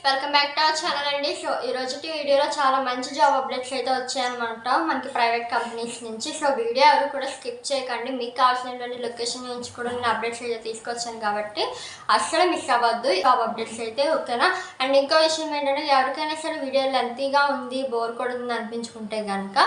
Welcome back to our channel అండి. So ఈ రోజు వీడియోలో చాలా మంచి జాబ్ అప్డేట్స్ అయితే వచ్చాయన్నమాట మనకి ప్రైవేట్ కంపెనీస్ నుంచి. సో వీడియో ఎవరు కూడా స్కిప్ చేయకండి. మీకు కావాల్సినటువంటి లొకేషన్ నుంచి కూడా నేను అప్డేట్స్ అయితే తీసుకొచ్చాను కాబట్టి అస్సలు మిస్ అవ్వద్దు జాబ్ అప్డేట్స్ అయితే, ఓకేనా. అండ్ ఇంకో విషయం ఏంటంటే ఎవరికైనా సరే వీడియో లెంతీగా ఉంది, బోర్ కొడుతుంది అనిపించుకుంటే కనుక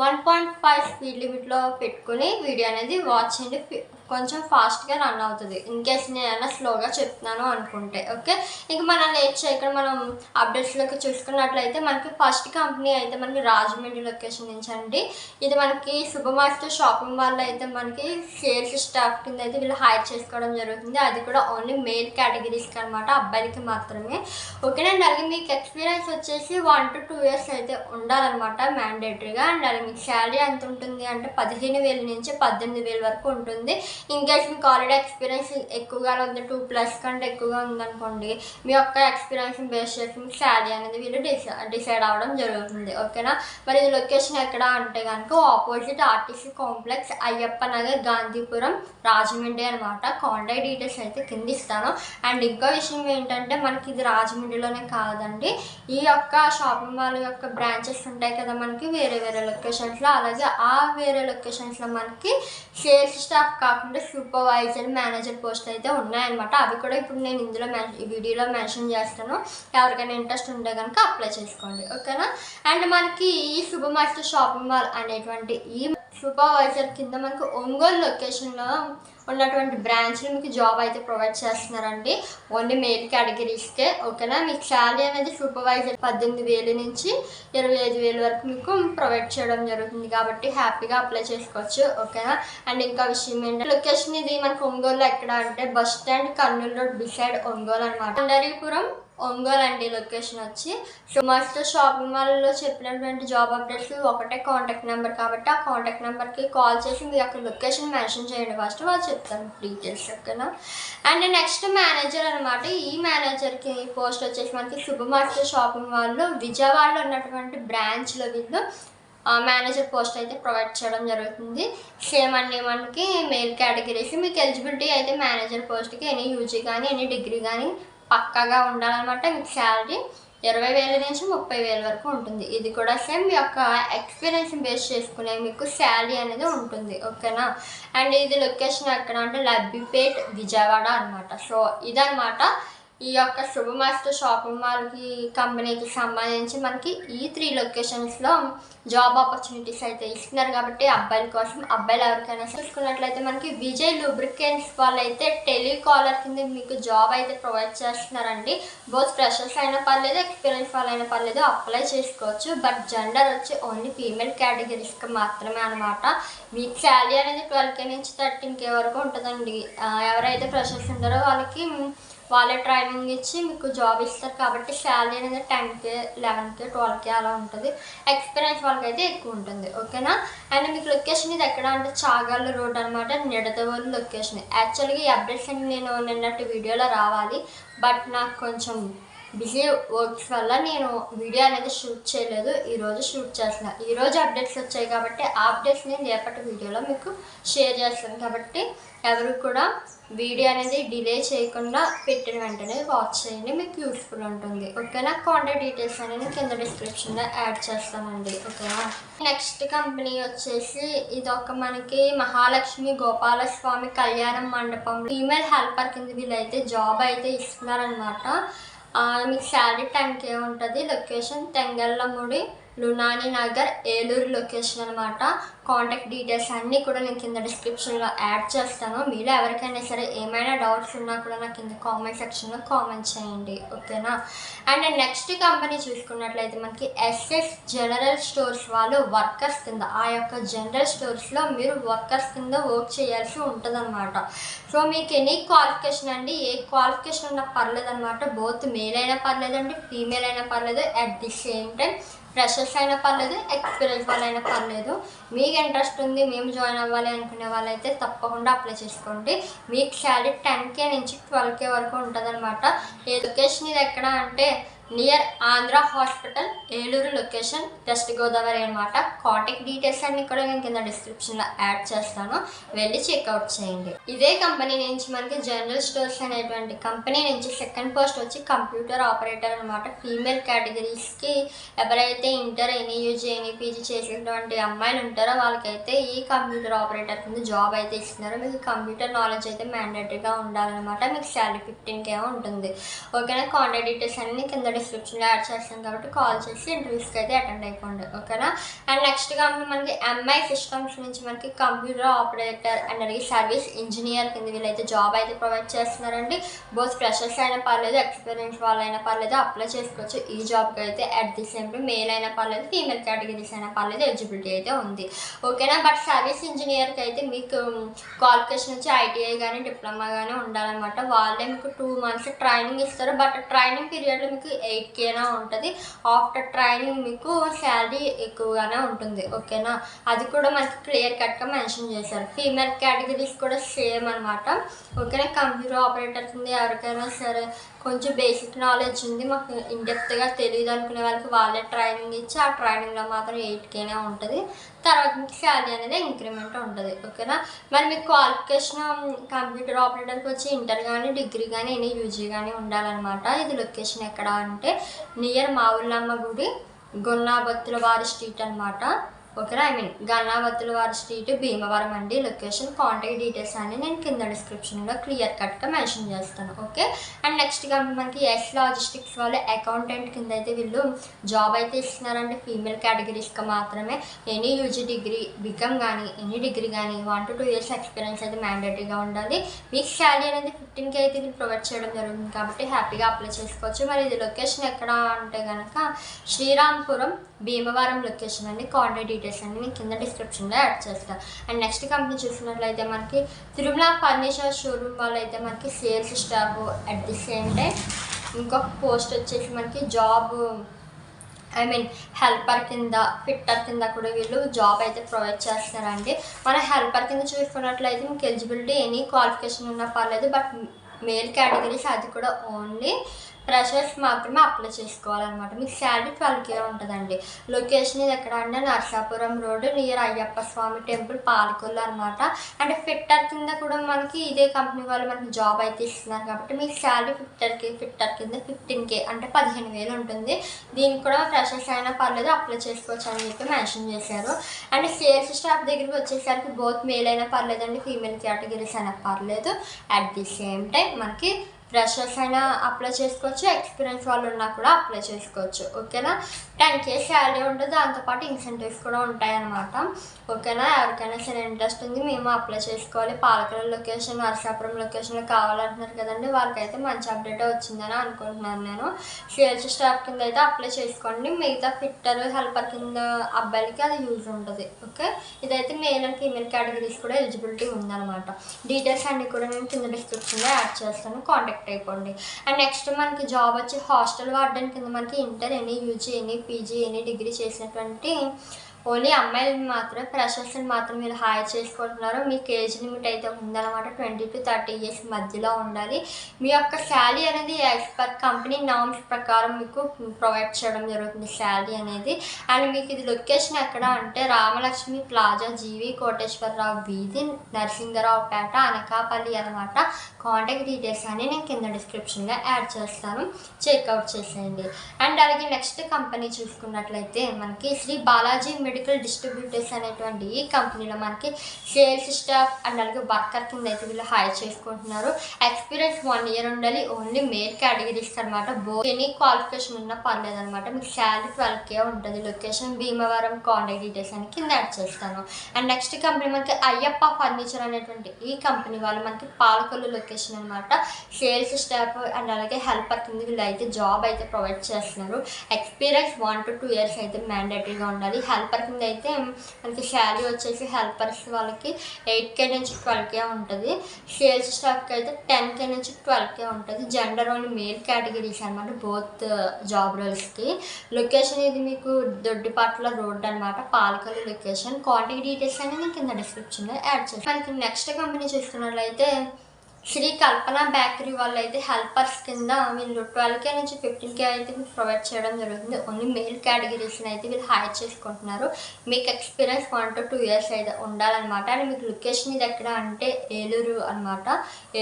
1.5 స్పీడ్ లిమిట్లో పెట్టుకుని వీడియో అనేది వాచ్ చేయండి. కొంచెం ఫాస్ట్గా రన్ అవుతుంది ఇన్ కేస్ నేను ఏమైనా స్లోగా చెప్తున్నాను అనుకుంటే, ఓకే. ఇంక మనం లేట్ చేయకుండా మనం అప్డేట్స్లోకి చూసుకున్నట్లయితే మనకి ఫస్ట్ కంపెనీ అయితే మనకి రాజమండ్రి లొకేషన్ నుంచి అండి. ఇది మనకి శుభమాస్టర్ షాపింగ్ మాల్లో అయితే మనకి సేల్స్ స్టాఫ్ కింద అయితే వీళ్ళు హైర్ చేసుకోవడం జరుగుతుంది. అది కూడా ఓన్లీ మేల్ కేటగిరీస్కి అనమాట, అబ్బాయిలకి మాత్రమే, ఓకేనండి. అలాగే మీకు ఎక్స్పీరియన్స్ వచ్చేసి 1 to 2 years అయితే ఉండాలన్నమాట మ్యాండేటరీగా. అండ్ అలాగే మీకు శాలరీ ఎంత ఉంటుంది అంటే 15,000 నుంచి 18,000 వరకు ఉంటుంది. ఇన్ కేస్ మీకు ఆల్రెడీ ఎక్స్పీరియన్స్ ఎక్కువగా ఉంది, 2+ కంటే ఎక్కువగా ఉందనుకోండి, మీ యొక్క ఎక్స్పీరియన్స్ బేస్ చేసి మీకు శాలరీ అనేది వీళ్ళు డిసైడ్ అవ్వడం జరుగుతుంది, ఓకేనా. మరి ఇది లొకేషన్ ఎక్కడ అంటే కనుక opposite RTC complex, Ayyappa Nagar, Gandhipuram, Rajahmundry అనమాట. కాంటాక్ట్ డీటెయిల్స్ అయితే కింద ఇస్తాను. అండ్ ఇంకో విషయం ఏంటంటే మనకి ఇది రాజమండ్రిలోనే కాదండి, ఈ యొక్క షాపింగ్ మాల్ యొక్క బ్రాంచెస్ ఉంటాయి కదా మనకి వేరే వేరే లొకేషన్స్లో. అలాగే ఆ వేరే లొకేషన్స్లో మనకి సేల్స్ స్టాఫ్ కాకుండా సూపర్వైజర్, మేనేజర్ పోస్ట్ అయితే ఉన్నాయన్నమాట. అవి కూడా ఇప్పుడు నేను ఇందులో ఈ వీడియోలో మెన్షన్ చేస్తాను. ఎవరికైనా ఇంట్రెస్ట్ ఉంటే కనుక అప్లై చేసుకోండి, ఓకేనా. అండ్ మనకి ఈ శుభమాస్టర్ షాపింగ్ మాల్ అనేటువంటి ఈ సూపర్వైజర్ కింద మనకు ఒంగోలు లొకేషన్లో ఉన్నటువంటి బ్రాంచ్లో మీకు జాబ్ అయితే ప్రొవైడ్ చేస్తున్నారండి, ఓన్లీ మేల్ కేటగిరీస్కే, ఓకేనా. మీకు శాలరీ అనేది సూపర్వైజర్ 18,000 నుంచి 25,000 వరకు మీకు ప్రొవైడ్ చేయడం జరుగుతుంది కాబట్టి హ్యాపీగా అప్లై చేసుకోవచ్చు, ఓకేనా. అండ్ ఇంకా విషయం ఏంటంటే లొకేషన్ ఇది మనకు ఒంగోలు ఎక్కడ అంటే bus stand, Kurnool road beside Ongole అనమాట. పండరీపురం ఒంగోలు అండి లొకేషన్ వచ్చి. సో మాస్టర్ షాపింగ్ మాల్లో చెప్పినటువంటి జాబ్ అప్డేట్స్ ఒకటే కాంటాక్ట్ నెంబర్ కాబట్టి ఆ కాంటాక్ట్ నెంబర్కి కాల్ చేసి మీ యొక్క లొకేషన్ మెన్షన్ చేయండి, ఫస్ట్ వాళ్ళు చెప్తాను డీటెయిల్స్, ఓకేనా. అండ్ నెక్స్ట్ మేనేజర్ అనమాట. ఈ మేనేజర్కి పోస్ట్ వచ్చేసి మనకి శుభమాస్టర్ షాపింగ్ మాల్లో విజయవాడలో ఉన్నటువంటి బ్రాంచ్లో వీళ్ళు మేనేజర్ పోస్ట్ అయితే ప్రొవైడ్ చేయడం జరుగుతుంది. సేమ్ అండి మనకి మేల్ కేటగిరీస్. మీకు ఎలిజిబిలిటీ అయితే మేనేజర్ పోస్ట్కి ఎనీ యూజీ కానీ ఎనీ డిగ్రీ కానీ పక్కాగా ఉండాలన్నమాట. మీకు శాలరీ 20,000 నుంచి 30,000 వరకు ఉంటుంది. ఇది కూడా సేమ్ మీ యొక్క ఎక్స్పీరియన్స్ బేస్ చేసుకునే మీకు శాలరీ అనేది ఉంటుంది, ఓకేనా. అండ్ ఇది లొకేషన్ ఎక్కడ అంటే లబ్బిపేట్, విజయవాడ అనమాట. సో ఇదనమాట ఈ యొక్క శుభమాస్టర్ షాపింగ్ మాల్కి కంపెనీకి సంబంధించి మనకి ఈ 3 లొకేషన్స్లో జాబ్ ఆపర్చునిటీస్ అయితే ఇస్తున్నారు కాబట్టి అబ్బాయిల కోసం, అబ్బాయిలు ఎవరికైనా చూసుకున్నట్లయితే మనకి విజయ్ లూబ్రికెంట్స్ వాళ్ళు అయితే టెలికాలర్ కింద మీకు జాబ్ అయితే ప్రొవైడ్ చేస్తున్నారండి. బోత్ ఫ్రెషర్స్ అయినా పర్లేదు, ఎక్స్పీరియన్స్ వాళ్ళు అయినా పర్లేదు, అప్లై చేసుకోవచ్చు. బట్ జెండర్ వచ్చి ఓన్లీ ఫీమేల్ కేటగిరీస్కి మాత్రమే అనమాట. మీకు శాలరీ అనేది 12K నుంచి 13K వరకు ఉంటుందండి. ఎవరైతే ఫ్రెషర్స్ ఉంటారో వాళ్ళే ట్రైనింగ్ ఇచ్చి మీకు జాబ్ ఇస్తారు కాబట్టి శాలరీ అనేది 10K, 11K, 12K అలా ఉంటుంది. ఎక్స్పీరియన్స్ వాళ్ళకైతే ఎక్కువ ఉంటుంది, ఓకేనా. అండ్ మీకు లొకేషన్ ఇది ఎక్కడ అంటే చాగల్ రోడ్ అనమాట, నిడదవోలు లొకేషన్. యాక్చువల్గా ఈ అప్డేట్స్ అన్ని నేను నిన్నటి వీడియోలో రావాలి, బట్ నాకు కొంచెం బిజీ వర్క్స్ వల్ల నేను వీడియో అనేది షూట్ చేయలేదు. ఈరోజు షూట్ చేస్తున్నా. ఈరోజు అప్డేట్స్ వచ్చాయి కాబట్టి ఆ అప్డేట్స్ నేను రేపటి వీడియోలో మీకు షేర్ చేస్తాను కాబట్టి ఎవరు కూడా వీడియో అనేది డిలే చేయకుండా పెట్టిన వెంటనే వాచ్ చేయండి, మీకు యూస్ఫుల్ ఉంటుంది, ఓకేనా. కాంటాక్ట్ డీటెయిల్స్ అనేది కింద డిస్క్రిప్షన్లో యాడ్ చేస్తానండి, ఓకేనా. నెక్స్ట్ కంపెనీ వచ్చేసి ఇది ఒక మనకి మహాలక్ష్మి గోపాలస్వామి కళ్యాణం మండపం ఫీమేల్ హెల్పర్ కింద వీళ్ళైతే జాబ్ అయితే ఇస్తున్నారనమాట. మీకు శాలరీ 10K ఉంటుంది. లొకేషన్ తెంగళ్ళముడి, లునాని నగర్, ఏలూరు లొకేషన్ అనమాట. కాంటాక్ట్ డీటెయిల్స్ అన్నీ కూడా నేను కింద డిస్క్రిప్షన్లో యాడ్ చేస్తాను. మీరు ఎవరికైనా సరే ఏమైనా డౌట్స్ ఉన్నా కూడా నాకు కింద కామెంట్ సెక్షన్లో కామెంట్ చేయండి, ఓకేనా. అండ్ నెక్స్ట్ కంపెనీ చూసుకున్నట్లయితే మనకి SS జనరల్ స్టోర్స్ వాళ్ళు వర్కర్స్ కింద, ఆ యొక్క జనరల్ స్టోర్స్లో మీరు వర్కర్స్ కింద వర్క్ చేయాల్సి ఉంటుంది అనమాట. సో మీకు ఎనీ క్వాలిఫికేషన్ అండి, ఏ క్వాలిఫికేషన్ ఉన్నా పర్లేదు అనమాట. బోత్ మేల్ అయినా పర్లేదండి, ఫీమేల్ అయినా పర్లేదు, at the same time freshers అయినా పర్లేదు, ఎక్స్పీరియన్స్ వాళ్ళైనా పర్లేదు. మీకు ఇంట్రెస్ట్ ఉంది, మేము జాయిన్ అవ్వాలి అనుకునే వాళ్ళైతే తప్పకుండా అప్లై చేసుకోండి. మీకు శాలరీ 10K నుంచి 12K వరకు ఉంటుంది అనమాట. ఏ లొకేషన్ ఇది ఎక్కడ అంటే near Andhra hospital, Eluru location, West Godavari అనమాట. కాంటాక్ట్ డీటెయిల్స్ అన్ని కూడా నేను కింద డిస్క్రిప్షన్లో యాడ్ చేస్తాను, వెళ్ళి చెక్అవుట్ చేయండి. ఇదే కంపెనీ నుంచి మనకి జనరల్ స్టోర్స్ అనేటువంటి కంపెనీ నుంచి సెకండ్ పోస్ట్ వచ్చి కంప్యూటర్ ఆపరేటర్ అనమాట. ఫీమేల్ కేటగిరీస్కి ఎవరైతే ఇంటర్, ఎన్ఈయూజీ, ఎన్ఈపీజీ చేసేటువంటి అమ్మాయిలు ఉంటారో వాళ్ళకైతే ఈ కంప్యూటర్ ఆపరేటర్ కింద జాబ్ అయితే ఇస్తున్నారు. మీకు కంప్యూటర్ నాలెడ్జ్ అయితే మ్యాండేటరీగా ఉండాలన్నమాట. మీకు శాలరీ 15K ఉంటుంది. ఓకేనా. కాంటాక్ట్ డీటెయిల్స్ అన్ని కింద డిస్క్రిప్షన్లో యాడ్ చేస్తాను కాబట్టి కాల్ చేసి ఇంటర్వ్యూస్కి అయితే అటెండ్ అయిపోండి. ఓకేనా. అండ్ నెక్స్ట్ కంపెనీ మనకి ఎంఐ సిస్టమ్స్ నుంచి మనకి కంప్యూటర్ ఆపరేటర్ అండ్ అలాగే సర్వీస్ ఇంజనీర్ కింద వీళ్ళైతే జాబ్ అయితే ప్రొవైడ్ చేస్తున్నారండి. బోత్ ఫ్రెషర్స్ అయినా పర్లేదు, ఎక్స్పీరియన్స్ వాళ్ళైనా పర్లేదు, అప్లై చేసుకోవచ్చు ఈ జాబ్కి అయితే. At the same time male అయినా పర్లేదు, ఫీమేల్ కేటగిరీస్ అయినా పర్లేదు, ఎలిజిబిలిటీ అయితే ఉంది. ఓకేనా. బట్ సర్వీస్ ఇంజనీర్కి అయితే మీకు క్వాలిఫికేషన్ వచ్చి ఐటీఐ కానీ డిప్లొమా కానీ ఉండాలన్నమాట. వాళ్ళే మీకు 2 months ట్రైనింగ్ ఇస్తారు. బట్ ట్రైనింగ్ పీరియడ్లో మీకు 8K ఉంటుంది. ఆఫ్టర్ ట్రైనింగ్ మీకు శాలరీ ఎక్కువగానే ఉంటుంది. ఓకేనా. అది కూడా మనకి క్లియర్ కట్గా మెన్షన్ చేశారు. ఫీమేల్ కేటగిరీస్ కూడా సేమ్ అనమాట. ఓకేనా. కంప్యూటర్ ఆపరేటర్ కింద ఎవరికైనా సరే కొంచెం బేసిక్ నాలెడ్జ్ ఉంది, మాకు ఇన్డెప్త్గా తెలియదు అనుకునే వాళ్ళకి వాళ్ళే ట్రైనింగ్ ఇచ్చి ఆ ట్రైనింగ్లో మాత్రం 8Kనే ఉంటుంది. తర్వాత మీకు శాలరీ అనేది ఇంక్రిమెంట్ ఉంటుంది. ఓకేనా. మరి మీకు క్వాలిఫికేషన్ కంప్యూటర్ ఆపరేటర్కి వచ్చి ఇంటర్ కానీ, డిగ్రీ కానీ, ఎనీ యూజీ కానీ ఉండాలన్నమాట. ఇది లొకేషన్ ఎక్కడ అంటే నియర్ మావుళ్ళమ్మ గుడి, గొల్లాబత్తుల వారి స్ట్రీట్ అనమాట. ఓకేనా. గన్నావత్తుల వారి స్ట్రీట్, భీమవరం అండి లొకేషన్. కాంటాక్ట్ డీటెయిల్స్ అని నేను కింద డిస్క్రిప్షన్లో క్లియర్ కట్గా మెన్షన్ చేస్తాను. ఓకే. అండ్ నెక్స్ట్ కంపెనీ మనకి ఎస్ లాజిస్టిక్స్ వాళ్ళు అకౌంటెంట్ కింద అయితే వీళ్ళు జాబ్ అయితే ఇస్తున్నారండి. ఫీమేల్ కేటగిరీస్కి మాత్రమే. ఎనీ యూజీ డిగ్రీ, బికమ్ కానీ, ఎనీ డిగ్రీ కానీ 1 to 2 years ఎక్స్పీరియన్స్ అయితే మ్యాండేటరీగా ఉండాలి. మీకు శాలరీ అనేది 15K అయితే వీళ్ళు ప్రొవైడ్ చేయడం జరుగుతుంది కాబట్టి హ్యాపీగా అప్లై చేసుకోవచ్చు. మరి ఇది లొకేషన్ ఎక్కడ అంటే కనుక శ్రీరాంపురం, భీమవరం లొకేషన్ అండి. కాంటాక్ట్ డీటెయిల్స్ అన్ని నేను కింద డిస్క్రిప్షన్లో యాడ్ చేస్తాను. అండ్ నెక్స్ట్ కంపెనీ చూసినట్లయితే మనకి తిరుమల ఫర్నిచర్ షోరూమ్ వాళ్ళు అయితే మనకి sales staff, at the same time ఇంకొక పోస్ట్ వచ్చేసి మనకి జాబ్ హెల్పర్ కింద, ఫిట్టర్ కింద కూడా వీళ్ళు జాబ్ అయితే ప్రొవైడ్ చేస్తారండి. మన హెల్పర్ కింద చూసుకున్నట్లయితే మీకు ఎలిజిబిలిటీ ఎనీ క్వాలిఫికేషన్ ఉన్నా పర్లేదు. బట్ మేల్ కేటగిరీస్ అది కూడా ఓన్లీ ఫ్రెషర్స్ మాత్రమే అప్లై చేసుకోవాలన్నమాట. మీకు శాలరీ 12K ఉంటుందండి. లొకేషన్ ఇది ఎక్కడ అంటే నర్సాపురం రోడ్, నియర్ అయ్యప్ప స్వామి టెంపుల్, పాలకొల్లు అనమాట. అండ్ ఫిట్టర్ కింద కూడా మనకి ఇదే కంపెనీ వాళ్ళు మనకి జాబ్ అయితే ఇస్తున్నారు కాబట్టి మీకు శాలరీ ఫిట్టర్ కింద 15K అంటే 15,000 ఉంటుంది. దీనికి కూడా ఫ్రెషర్స్ అయినా పర్లేదు, అప్లై చేసుకోవచ్చు అని చెప్పి మెన్షన్ చేశారు. అండ్ సేల్స్ స్టాఫ్ దగ్గరికి వచ్చేసరికి బోత్ మేల్ అయినా పర్లేదండి, ఫీమేల్ కేటగిరీస్ అయినా పర్లేదు. అట్ ది సేమ్ టైం మనకి ఫ్రెషర్స్ అయినా అప్లై చేసుకోవచ్చు, ఎక్స్పీరియన్స్ వాళ్ళు ఉన్నా కూడా అప్లై చేసుకోవచ్చు. ఓకేనా. 10K శాలరీ ఉంటుంది, దాంతోపాటు ఇన్సెంటివ్స్ కూడా ఉంటాయన్నమాట. ఓకేనా. ఎవరికైనా సరే ఇంట్రెస్ట్ ఉంది, మేము అప్లై చేసుకోవాలి, పాలకొల్లు లొకేషన్, నరసాపురం లొకేషన్లో కావాలంటున్నారు కదండి, వాళ్ళకైతే మంచి అప్డేట్ వచ్చిందని అనుకుంటున్నాను నేను. సేల్స్ స్టాఫ్ కింద అయితే అప్లై చేసుకోండి. మిగతా ఫిట్టర్, హెల్పర్ కింద అబ్బాయిలకి అది యూజ్ ఉంటుంది. ఓకే. ఇదైతే మేల్ అండ్ ఫీమేల్ కేటగిరీస్ కూడా ఎలిజిబిలిటీ ఉందన్నమాట. డీటెయిల్స్ అన్నీ కూడా నేను కింద డిస్క్రిప్షన్లో యాడ్ చేస్తాను, కాంటాక్ట్ అయిపోండి. అండ్ నెక్స్ట్ మనకి జాబ్ వచ్చి హాస్టల్ వార్డెన్ కింద మనకి inter, any UG, any PG, any degree చేసినటువంటి ఓన్లీ అమ్మాయిలని మాత్రమే, ఫ్రెషర్స్ని మాత్రం మీరు హైర్ చేసుకుంటున్నారు. మీకు ఏజ్ లిమిట్ అయితే ఉందన్నమాట. 20 to 30 years మధ్యలో ఉండాలి. మీ యొక్క శాలరీ అనేది యాజ్ పర్ కంపెనీ నామ్స్ ప్రకారం మీకు ప్రొవైడ్ చేయడం జరుగుతుంది శాలరీ అనేది. అండ్ మీకు ఇది లొకేషన్ ఎక్కడ అంటే రామలక్ష్మి ప్లాజా, జీవి కోటేశ్వరరావు వీధి, నరసింగరావుపేట, అనకాపల్లి అనమాట. కాంటాక్ట్ డీటెయిల్స్ అని నేను కింద డిస్క్రిప్షన్లో యాడ్ చేస్తాను, చెక్అవుట్ చేసేయండి. అండ్ అలాగే నెక్స్ట్ కంపెనీ చూసుకున్నట్లయితే మనకి శ్రీ బాలాజీ మెడికల్ డిస్ట్రిబ్యూటర్స్ అనేటువంటి ఈ కంపెనీలో మనకి సేల్స్ స్టాఫ్ అండ్ అలాగే వర్కర్ కింద అయితే వీళ్ళు హైర్ చేసుకుంటున్నారు. ఎక్స్పీరియన్స్ 1 year ఉండాలి. ఓన్లీ మేల్ కేటగిరీస్ అనమాట. ఎనీ క్వాలిఫికేషన్ ఉన్నా పర్లేదు అనమాట. మీకు శాలరీ 12K ఉంటుంది. లొకేషన్ భీమవరం. కాంటాక్ట్ డీటెయిల్స్ అని కింద యాడ్ చేస్తాను. అండ్ నెక్స్ట్ కంపెనీ మనకి అయ్యప్ప ఫర్నిచర్ అనేటువంటి ఈ కంపెనీ వాళ్ళు మనకి పాలకొల్లు లొకేషన్ అనమాట. సేల్స్ స్టాఫ్ అండ్ అలాగే హెల్పర్ కింద వీళ్ళు అయితే జాబ్ అయితే ప్రొవైడ్ చేస్తున్నారు. ఎక్స్పీరియన్స్ 1 to 2 years అయితే మ్యాండేటరీగా ఉండాలి. హెల్పర్ కింద అయితే మనకి శాలరీ వచ్చేసి హెల్పర్స్ వాళ్ళకి 8K నుంచి 12K ఉంటుంది. సేల్స్ స్టాఫ్కి అయితే 10K నుంచి 12K ఉంటుంది. జెండర్ ఓన్లీ మేల్ కేటగిరీస్ అనమాట, బోత్ జాబ్ రోల్స్కి. లొకేషన్ ఇది మీకు దొడ్డిపట్ల రోడ్ అనమాట, పాలకొల్లు లొకేషన్. కాంటాక్ట్ డీటెయిల్స్ అనేది నేను కింద డిస్క్రిప్షన్లో యాడ్ చేస్తాను. మనకి నెక్స్ట్ కంపెనీ చూస్తున్నట్లయితే శ్రీ కల్పన బేకరీ వాళ్ళు అయితే హెల్పర్స్ కింద వీళ్ళు 12K నుంచి 15K అయితే మీకు ప్రొవైడ్ చేయడం జరుగుతుంది. ఓన్లీ మేల్ కేటగిరీస్ని అయితే వీళ్ళు హైర్ చేసుకుంటున్నారు. మీకు ఎక్స్పీరియన్స్ 1 to 2 years అయితే ఉండాలన్నమాట. అండ్ మీకు లొకేషన్ ఇది ఎక్కడ అంటే ఏలూరు అనమాట.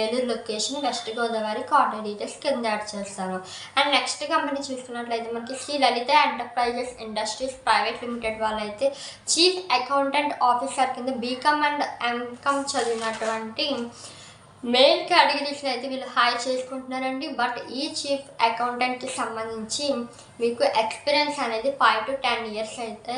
Eluru location, West Godavari. Contact details కింద యాడ్ చేస్తాను. అండ్ నెక్స్ట్ కంపెనీ చూసుకున్నట్లయితే మనకి శ్రీ లలిత ఎంటర్ప్రైజెస్ ఇండస్ట్రీస్ ప్రైవేట్ లిమిటెడ్ వాళ్ళైతే చీఫ్ అకౌంటెంట్ ఆఫీసర్ కింద బీకామ్ అండ్ ఎంకామ్ చదివినటువంటి మెయిన్ కేటగిరీస్ని అయితే వీళ్ళు హైర్ చేసుకుంటున్నారండి. బట్ ఈ చీఫ్ అకౌంటెంట్కి సంబంధించి మీకు ఎక్స్పీరియన్స్ అనేది 5 to 10 years అయితే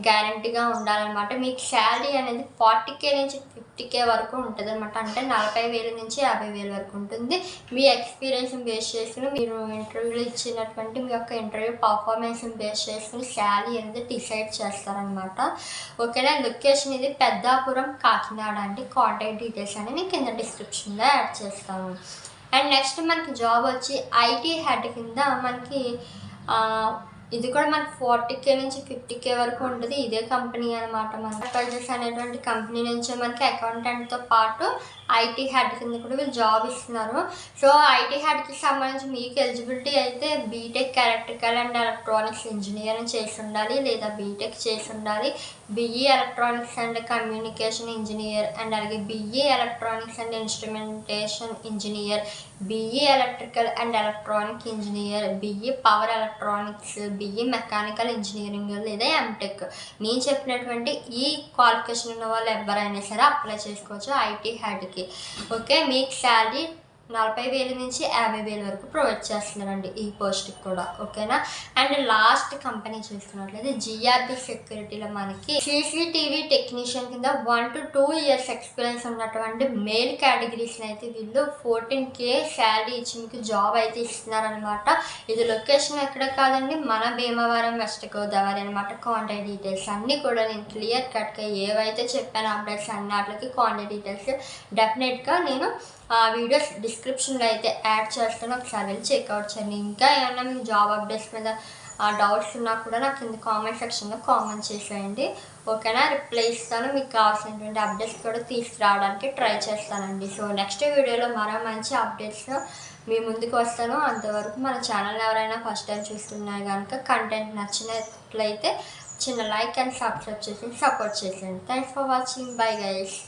గ్యారంటీగా ఉండాలన్నమాట. మీకు శాలరీ అనేది 40K నుంచి 50K వరకు ఉంటుంది అనమాట. అంటే 40,000 నుంచి 50,000 వరకు ఉంటుంది. మీ ఎక్స్పీరియన్స్ని బేస్ చేసుకుని మీరు ఇంటర్వ్యూలో ఇచ్చినటువంటి మీ యొక్క ఇంటర్వ్యూ పర్ఫార్మెన్స్ని బేస్ చేసుకుని శాలరీ అనేది డిసైడ్ చేస్తారనమాట. ఓకేనా. లొకేషన్ ఇది పెద్దాపురం, కాకినాడ అండి. కాంటాక్ట్ డీటెయిల్స్ అనేది నేను కింద డిస్క్రిప్షన్లో యాడ్ చేస్తాను. అండ్ నెక్స్ట్ మనకి జాబ్ వచ్చి ఐటీ హెడ్ కింద మనకి ఇది కూడా మనకు 40K నుంచి 50K వరకు ఉంటుంది. ఇదే కంపెనీ అనమాట. మన ఎంటర్ప్రైజెస్ అనేటువంటి కంపెనీ నుంచి మనకి అకౌంటెంట్తో పాటు ఐటీ హెడ్ కింద కూడా వీళ్ళు జాబ్ ఇస్తున్నారు. సో ఐటీ హెడ్కి సంబంధించి మీకు ఎలిజిబిలిటీ అయితే BTech electrical and electronics engineering చేసి ఉండాలి, లేదా బీటెక్ చేసి ఉండాలి. BE electronics and communication engineer, and అలాగే BE electronics and instrumentation engineer, BE electrical and electronic engineer, BE power electronics, BE mechanical engineering, లేదా ఎంటెక్. నేను చెప్పినటువంటి ఈ క్వాలిఫికేషన్ ఉన్న వాళ్ళు ఎవరైనా సరే అప్లై చేసుకోవచ్చు ఐటీ హెడ్కి. ఓకే. మీకు శాలరీ 40,000 నుంచి 50,000 వరకు ప్రొవైడ్ చేస్తున్నారండి ఈ పోస్ట్కి కూడా. ఓకేనా. అండ్ లాస్ట్ కంపెనీ చూసుకున్నట్లయితే GRB సెక్యూరిటీలో మనకి CCTV టెక్నీషియన్ కింద 1 to 2 years ఎక్స్పీరియన్స్ ఉన్నటువంటి మేల్ కేటగిరీస్ని అయితే వీళ్ళు 14K శాలరీ ఇచ్చి మీకు జాబ్ అయితే ఇస్తున్నారనమాట. ఇది లొకేషన్ ఎక్కడ కాదండి, మన భీమవరం, వెస్ట్ గోదావరి అనమాట. కాంటాక్ట్ డీటెయిల్స్ అన్నీ కూడా నేను క్లియర్ కట్గా ఏవైతే చెప్పాను అప్డేట్స్ అన్నిటికి కాంటాక్ట్ డీటెయిల్స్ డెఫినెట్గా నేను వీడియోస్ డిస్క్రిప్షన్లో అయితే యాడ్ చేస్తాను. ఒకసారి వెళ్ళి చెక్అవుట్ చేయండి. ఇంకా ఏమన్నా మీకు జాబ్ అప్డేట్స్ మీద డౌట్స్ ఉన్నా కూడా నాకు కింద కామెంట్ సెక్షన్లో కామెంట్ చేసేయండి. ఓకేనా. రిప్లై ఇస్తాను. మీకు కావాల్సినటువంటి అప్డేట్స్ కూడా తీసుకురావడానికి ట్రై చేస్తానండి. సో నెక్స్ట్ వీడియోలో మరో మంచి అప్డేట్స్ మీ ముందుకు వస్తాను. అంతవరకు మన ఛానల్ ఎవరైనా ఫస్ట్ టైం చూస్తున్నారు కనుక కంటెంట్ నచ్చినట్లయితే చిన్న లైక్ అండ్ సబ్స్క్రైబ్ చేసి సపోర్ట్ చేసేయండి. Thanks for watching. Bye guys.